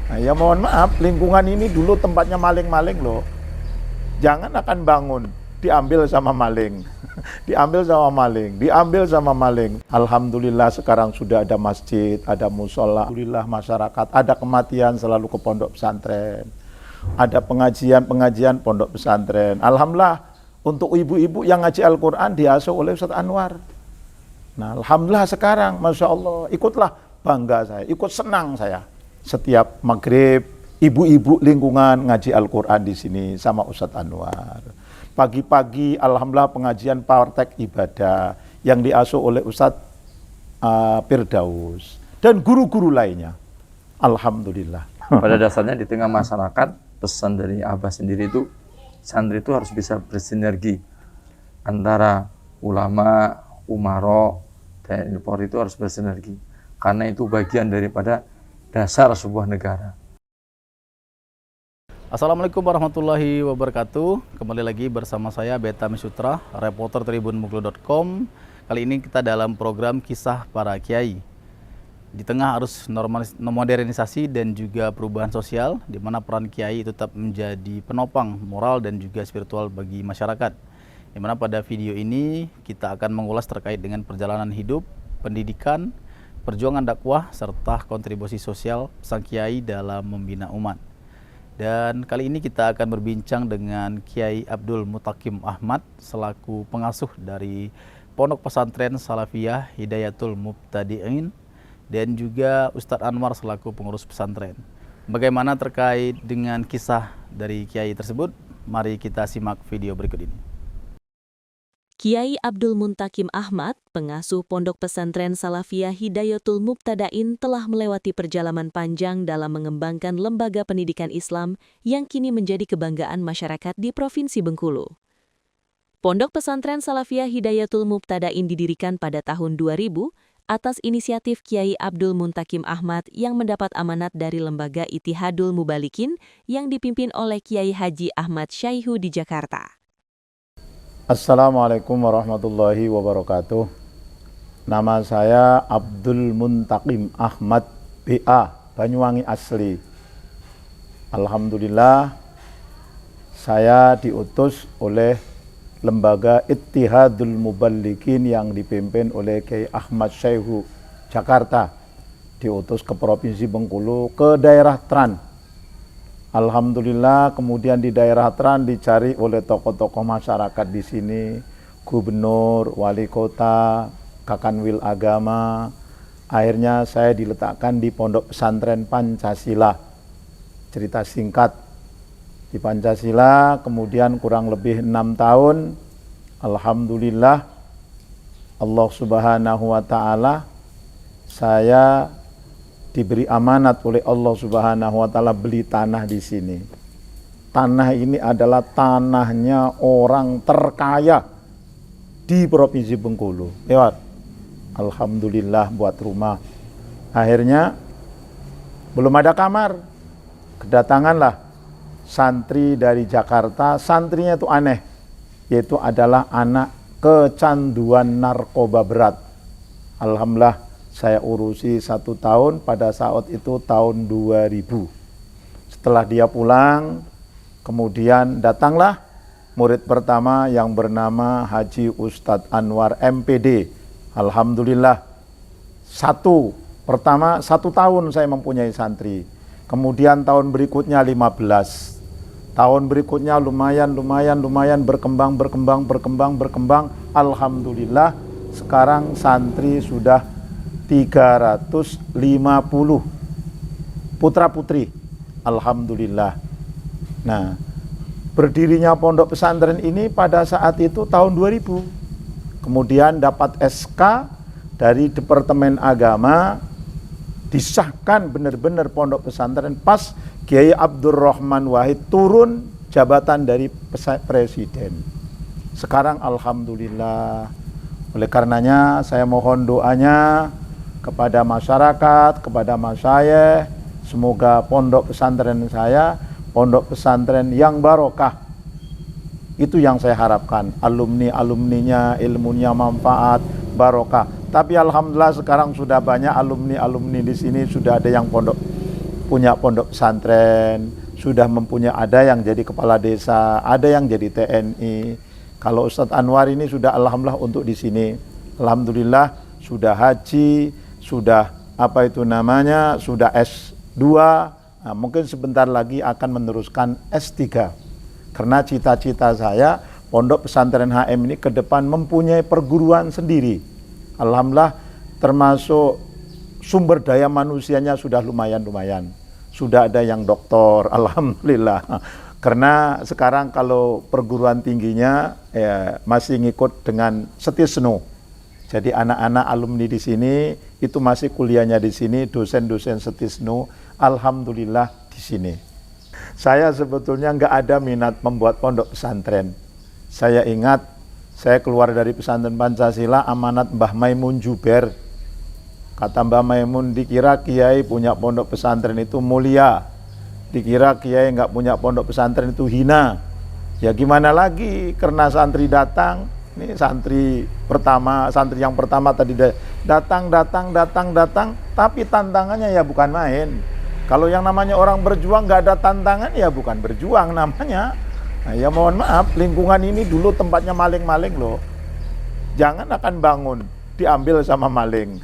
Nah, ya mohon maaf, lingkungan ini dulu tempatnya maling-maling loh. Jangan akan bangun, diambil sama maling. Diambil sama maling, diambil sama maling. Alhamdulillah sekarang sudah ada masjid, ada musola. Alhamdulillah masyarakat, ada kematian selalu ke pondok pesantren. Ada pengajian-pengajian pondok pesantren. Alhamdulillah untuk ibu-ibu yang ngaji Al-Quran diasuh oleh Ustaz Anwar. Nah, alhamdulillah sekarang, Masya Allah, ikutlah bangga saya, ikut senang saya. Setiap maghrib, ibu-ibu lingkungan ngaji Al-Quran di sini sama Ustadz Anwar. Pagi-pagi, alhamdulillah pengajian praktek ibadah yang diasuh oleh Ustadz Firdaus dan guru-guru lainnya. Alhamdulillah. Pada dasarnya di tengah masyarakat, pesan dari Abah sendiri itu, santri itu harus bisa bersinergi antara ulama, umaro, TNI Polri itu harus bersinergi. Karena itu bagian daripada dasar sebuah negara. Assalamualaikum warahmatullahi wabarakatuh. Kembali lagi bersama saya Beta Misutra, reporter tribunmuglo.com. Kali ini kita dalam program Kisah Para Kiai. Di tengah arus modernisasi dan juga perubahan sosial, di mana peran kiai tetap menjadi penopang moral dan juga spiritual bagi masyarakat. Di mana pada video ini kita akan mengulas terkait dengan perjalanan hidup, pendidikan, perjuangan dakwah, serta kontribusi sosial sang kiai dalam membina umat. Dan kali ini kita akan berbincang dengan Kiai Abdul Mutakim Ahmad selaku pengasuh dari Pondok Pesantren Salafiyah Hidayatul Mubtadi'in dan juga Ustadz Anwar selaku pengurus pesantren. Bagaimana terkait dengan kisah dari Kiai tersebut? Mari kita simak video berikut ini. Kiai Abdul Muntakim Ahmad, pengasuh Pondok Pesantren Salafiyah Hidayatul Mubtadain telah melewati perjalanan panjang dalam mengembangkan lembaga pendidikan Islam yang kini menjadi kebanggaan masyarakat di Provinsi Bengkulu. Pondok Pesantren Salafiyah Hidayatul Mubtadain didirikan pada tahun 2000 atas inisiatif Kiai Abdul Muntakim Ahmad yang mendapat amanat dari Lembaga Ittihadul Mubalikin yang dipimpin oleh Kiai Haji Ahmad Syaihu di Jakarta. Assalamualaikum warahmatullahi wabarakatuh. Nama saya Abdul Muntakim Ahmad BA, Banyuwangi asli. Alhamdulillah saya diutus oleh Lembaga Ittihadul Mubalikin yang dipimpin oleh Kiai Ahmad Syaihu Jakarta. Diutus ke Provinsi Bengkulu, ke daerah Tran. Alhamdulillah kemudian di daerah Tran dicari oleh tokoh-tokoh masyarakat di sini, gubernur, wali kota, kakanwil agama. Akhirnya saya diletakkan di Pondok Pesantren Pancasila. Cerita singkat, di Pancasila kemudian kurang lebih 6 tahun. Alhamdulillah Allah Subhanahu wa Ta'ala, saya diberi amanat oleh Allah Subhanahu wa Ta'ala beli tanah di sini. Tanah ini adalah tanahnya orang terkaya di Provinsi Bengkulu. Lewat. Alhamdulillah buat rumah. Akhirnya belum ada kamar. Kedatanganlah santri dari Jakarta. Santrinya itu aneh, yaitu adalah anak kecanduan narkoba berat. Alhamdulillah saya urusi 1 tahun, pada saat itu tahun 2000. Setelah dia pulang, kemudian datanglah murid pertama yang bernama Haji Ustadz Anwar MPD. Alhamdulillah, 1 tahun saya mempunyai santri. Kemudian tahun berikutnya 15. Tahun berikutnya lumayan berkembang. Alhamdulillah sekarang santri sudah 350 putra-putri. Alhamdulillah. Nah, berdirinya pondok pesantren ini pada saat itu tahun 2000. Kemudian dapat SK dari Departemen Agama, disahkan benar-benar pondok pesantren pas Kiai Abdurrahman Wahid turun jabatan dari presiden. Sekarang alhamdulillah. Oleh karenanya saya mohon doanya kepada masyarakat, kepada masyayikh, semoga pondok pesantren saya, pondok pesantren yang barokah. Itu yang saya harapkan, alumninya, ilmunya manfaat, barokah. Tapi alhamdulillah sekarang sudah banyak alumni di sini, sudah ada yang pondok punya pondok pesantren, sudah mempunyai, ada yang jadi kepala desa, ada yang jadi TNI. Kalau Ustadz Anwar ini sudah alhamdulillah untuk di sini. Alhamdulillah sudah haji, sudah sudah S2, nah, mungkin sebentar lagi akan meneruskan S3. Karena cita-cita saya pondok pesantren HM ini ke depan mempunyai perguruan sendiri. Alhamdulillah termasuk sumber daya manusianya sudah lumayan. Sudah ada yang doktor, alhamdulillah. Karena sekarang kalau perguruan tingginya masih ngikut dengan Setisnu. Jadi anak-anak alumni di sini itu masih kuliahnya di sini, dosen-dosen Setisnu, alhamdulillah di sini. Saya sebetulnya nggak ada minat membuat pondok pesantren. Saya ingat saya keluar dari pesantren Pancasila amanat Mbah Maimun Juber. Kata Mbah Maimun, dikira kiai punya pondok pesantren itu mulia, dikira kiai nggak punya pondok pesantren itu hina. Ya gimana lagi, karena santri datang, ini santri yang pertama tadi datang, tapi tantangannya ya bukan main. Kalau yang namanya orang berjuang nggak ada tantangan ya bukan berjuang namanya. Nah, ya mohon maaf, lingkungan ini dulu tempatnya maling-maling loh. Jangan akan bangun, diambil sama maling.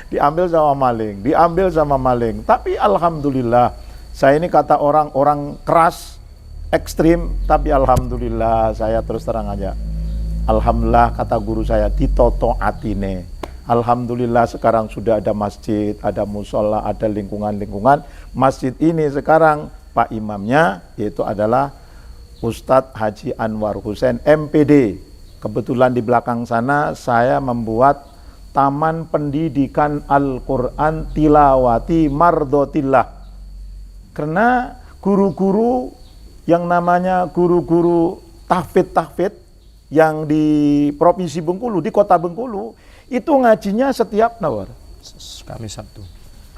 Diambil sama maling. Tapi alhamdulillah, saya ini kata orang keras, ekstrim, tapi alhamdulillah saya terus terang aja. Alhamdulillah kata guru saya, ditoto atine. Alhamdulillah sekarang sudah ada masjid, ada musola, ada lingkungan-lingkungan. Masjid ini sekarang Pak Imamnya yaitu adalah Ustadz Haji Anwar Husain MPD. Kebetulan di belakang sana saya membuat Taman Pendidikan Al-Quran Tilawati Mardotillah. Karena guru-guru yang namanya guru-guru tahfidz yang di Provinsi Bengkulu, di Kota Bengkulu, itu ngajinya setiap Kamis Sabtu.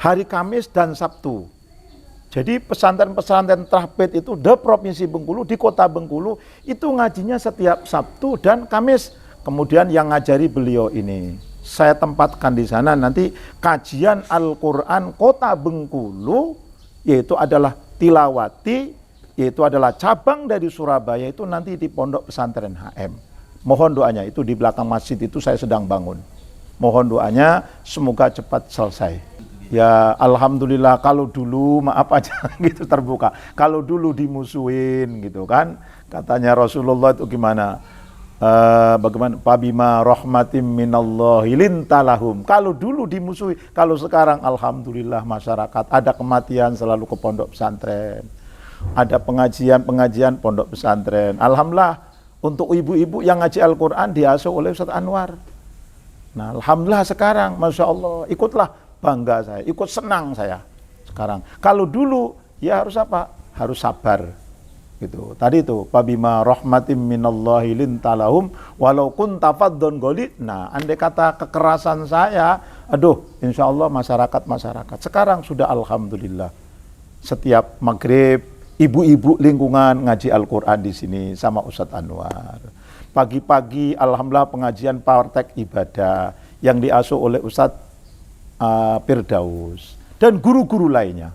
Hari Kamis dan Sabtu. Jadi pesantren-pesantren tahfidz itu di Provinsi Bengkulu, di Kota Bengkulu, itu ngajinya setiap Sabtu dan Kamis. Kemudian yang ngajari beliau ini, saya tempatkan di sana nanti kajian Al-Quran Kota Bengkulu, yaitu adalah Tilawati, yaitu adalah cabang dari Surabaya, itu nanti di Pondok Pesantren HM. Mohon doanya, itu di belakang masjid itu saya sedang bangun. Mohon doanya semoga cepat selesai. Ya alhamdulillah, kalau dulu maaf aja gitu terbuka. Kalau dulu dimusuhin gitu kan, katanya Rasulullah itu gimana? Bagaimana? Pabima rahmatim minallahi lintalahum. Kalau dulu dimusuhi, kalau sekarang alhamdulillah masyarakat ada kematian selalu ke pondok pesantren. Ada pengajian pondok pesantren. Alhamdulillah untuk ibu-ibu yang ngaji Al-Quran diasuh oleh Ustadz Anwar. Nah alhamdulillah sekarang Masya Allah ikutlah, bangga saya, ikut senang saya sekarang. Kalau dulu ya harus apa? Harus sabar gitu. Tadi itu pabima rahmatim minallahi lintalahum walau kunta faddon ghalid. Nah andai kata kekerasan saya, aduh insya Allah masyarakat sekarang sudah alhamdulillah setiap maghrib ibu-ibu lingkungan ngaji Al-Quran di sini sama Ustadz Anwar. Pagi-pagi alhamdulillah pengajian praktek ibadah yang diasuh oleh Ustadz Firdaus dan guru-guru lainnya.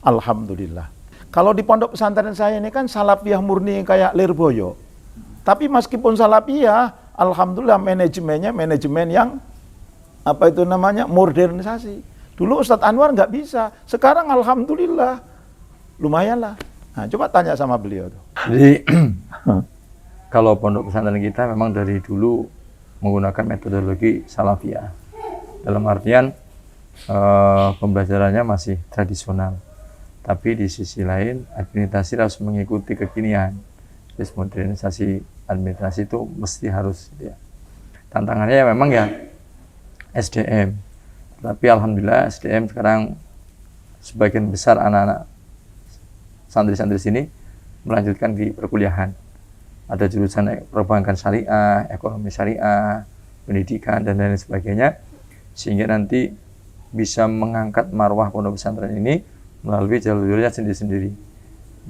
Alhamdulillah. Kalau di pondok pesantren saya ini kan salafiyah murni kayak Lirboyo. Tapi meskipun salafiyah, alhamdulillah manajemennya manajemen yang modernisasi. Dulu Ustadz Anwar nggak bisa, sekarang alhamdulillah lumayan lah. Nah, coba tanya sama beliau tuh. Jadi kalau pondok pesantren kita memang dari dulu menggunakan metodologi salafiyah. Dalam artian pembelajarannya masih tradisional. Tapi di sisi lain administrasi harus mengikuti kekinian. Jadi modernisasi administrasi itu mesti harus ya. Tantangannya memang ya SDM. Tapi alhamdulillah SDM sekarang sebagian besar anak-anak santri-santri sini melanjutkan di perkuliahan. Ada jurusan perbankan syariah, ekonomi syariah, pendidikan dan lain sebagainya, sehingga nanti bisa mengangkat marwah pondok pesantren ini melalui jalur-jalurnya sendiri-sendiri.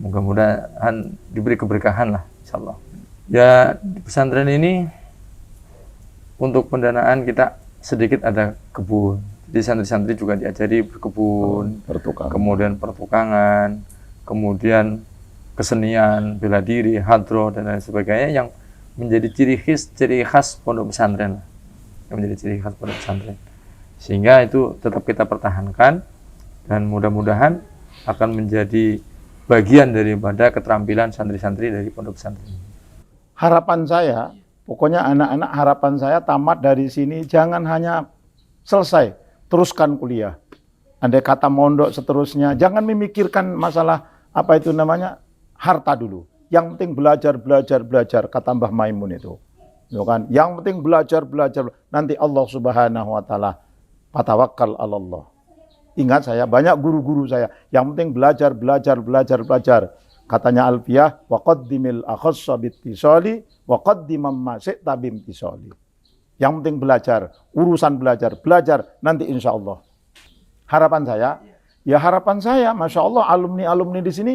Mudah-mudahan diberi keberkahan lah, insyaallah. Ya di pesantren ini untuk pendanaan kita sedikit ada kebun, Jadi santri-santri juga diajari berkebun, kemudian pertukangan, kemudian kesenian, bela diri, hadroh, dan lain sebagainya yang menjadi ciri khas pondok pesantren. Yang menjadi ciri khas pondok pesantren. Sehingga itu tetap kita pertahankan dan mudah-mudahan akan menjadi bagian daripada keterampilan santri-santri dari pondok pesantren. Harapan saya, pokoknya anak-anak harapan saya tamat dari sini jangan hanya selesai, teruskan kuliah. Andai kata mondok seterusnya, jangan memikirkan masalah apa itu namanya harta dulu. Yang penting belajar, kata Mbah Maimun itu. Ya kan? Yang penting belajar. Nanti Allah Subhanahu wa taala fatawakkal 'alallah. Ingat saya, banyak guru-guru saya, yang penting belajar. Katanya Alfiyah, wa qaddimil akhassa bittisali wa qaddimam ma syi'ta bimtisali. Yang penting belajar, urusan belajar, nanti insya Allah. Harapan saya, Masya Allah, alumni di sini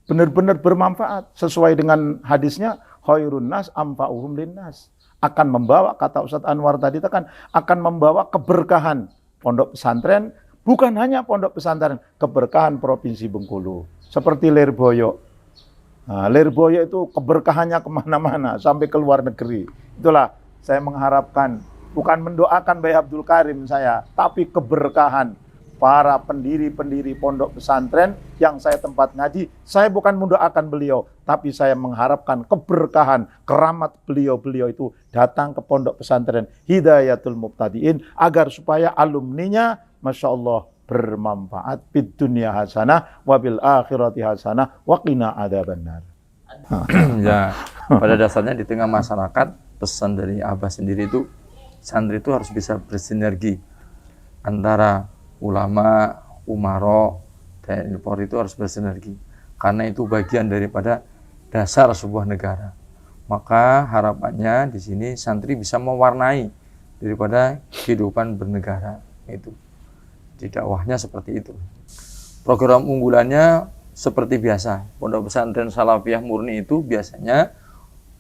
benar-benar bermanfaat. Sesuai dengan hadisnya, khairun nas amfa'uhum linnas. Akan membawa, kata Ustadz Anwar tadi, akan membawa keberkahan pondok pesantren, bukan hanya pondok pesantren, keberkahan Provinsi Bengkulu. Seperti Lirboyo. Nah, Lirboyo itu keberkahannya kemana-mana, sampai ke luar negeri. Itulah saya mengharapkan, bukan mendoakan Bayi Abdul Karim saya, tapi keberkahan para pendiri pondok pesantren yang saya tempat ngaji. Saya bukan mendoakan beliau, tapi saya mengharapkan keberkahan, keramat beliau itu datang ke pondok pesantren Hidayatul Mubtadiin, agar supaya alumninya, Masya Allah, bermanfaat fid dunya hasanah wa bil akhirati hasanah wa qina adzabannar. Ya, pada dasarnya di tengah masyarakat, pesan dari Abah sendiri itu, santri itu harus bisa bersinergi antara ulama, umaro, TNI Polri itu harus bersinergi, karena itu bagian daripada dasar sebuah negara. Maka harapannya di sini santri bisa mewarnai daripada kehidupan bernegara itu. Di dakwahnya seperti itu. Program unggulannya seperti biasa. Pondok Pesantren Salafiyah Murni itu biasanya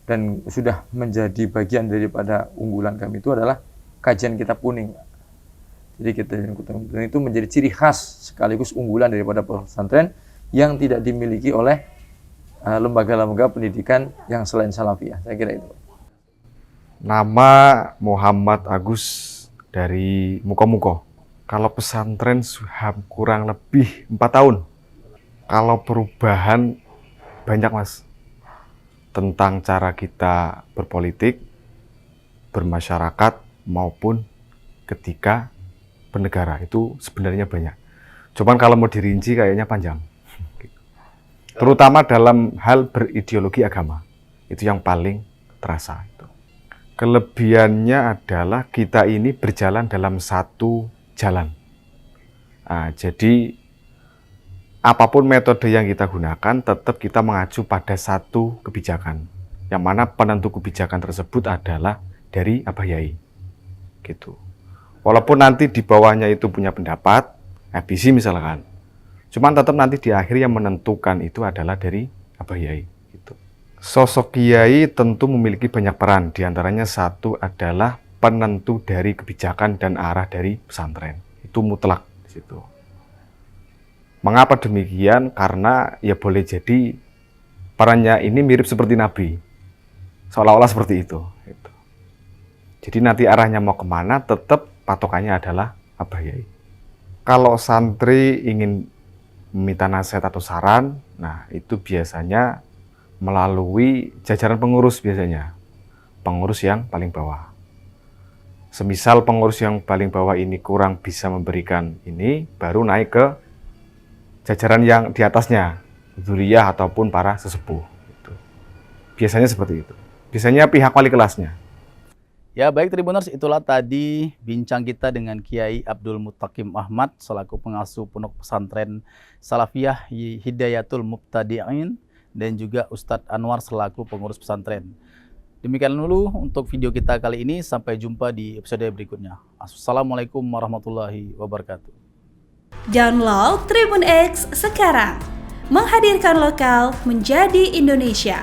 dan sudah menjadi bagian daripada unggulan kami itu adalah kajian kitab kuning. Jadi kitab kuning itu menjadi ciri khas sekaligus unggulan daripada pesantren yang tidak dimiliki oleh lembaga-lembaga pendidikan yang selain Salafiyah. Saya kira itu. Nama Muhammad Agus dari Muko-Muko. Kalau pesantren kurang lebih 4 tahun. Kalau perubahan banyak, Mas. Tentang cara kita berpolitik, bermasyarakat, maupun ketika bernegara. Itu sebenarnya banyak. Cuman kalau mau dirinci kayaknya panjang. Terutama dalam hal berideologi agama. Itu yang paling terasa. Kelebihannya adalah kita ini berjalan dalam satu jalan. Nah, jadi apapun metode yang kita gunakan, tetap kita mengacu pada satu kebijakan. Yang mana penentu kebijakan tersebut adalah dari Abah Yai. Gitu. Walaupun nanti di bawahnya itu punya pendapat, FBC misalkan. Cuman tetap nanti di akhir yang menentukan itu adalah dari Abah Yai. Gitu. Sosok Kiai tentu memiliki banyak peran. Di antaranya satu adalah penentu dari kebijakan dan arah dari pesantren. Itu mutlak di situ. Mengapa demikian? Karena ya boleh jadi perannya ini mirip seperti Nabi. Seolah-olah seperti itu. Jadi nanti arahnya mau kemana, tetap patokannya adalah Abah Yai. Kalau santri ingin meminta nasihat atau saran, nah itu biasanya melalui jajaran pengurus biasanya. Pengurus yang paling bawah. Semisal pengurus yang paling bawah ini kurang bisa memberikan ini, baru naik ke jajaran yang di atasnya, dzuriyah ataupun para sesepuh. Gitu. Biasanya seperti itu. Biasanya pihak wali kelasnya. Ya baik Tribuners, itulah tadi bincang kita dengan Kiai Abdul Muttaqim Ahmad selaku pengasuh Pondok Pesantren Salafiyah Hidayatul Mubtadiin dan juga Ustadz Anwar selaku pengurus pesantren. Demikian dulu untuk video kita kali ini, sampai jumpa di episode berikutnya. Assalamualaikum warahmatullahi wabarakatuh. Download Tribun X sekarang, menghadirkan lokal menjadi Indonesia.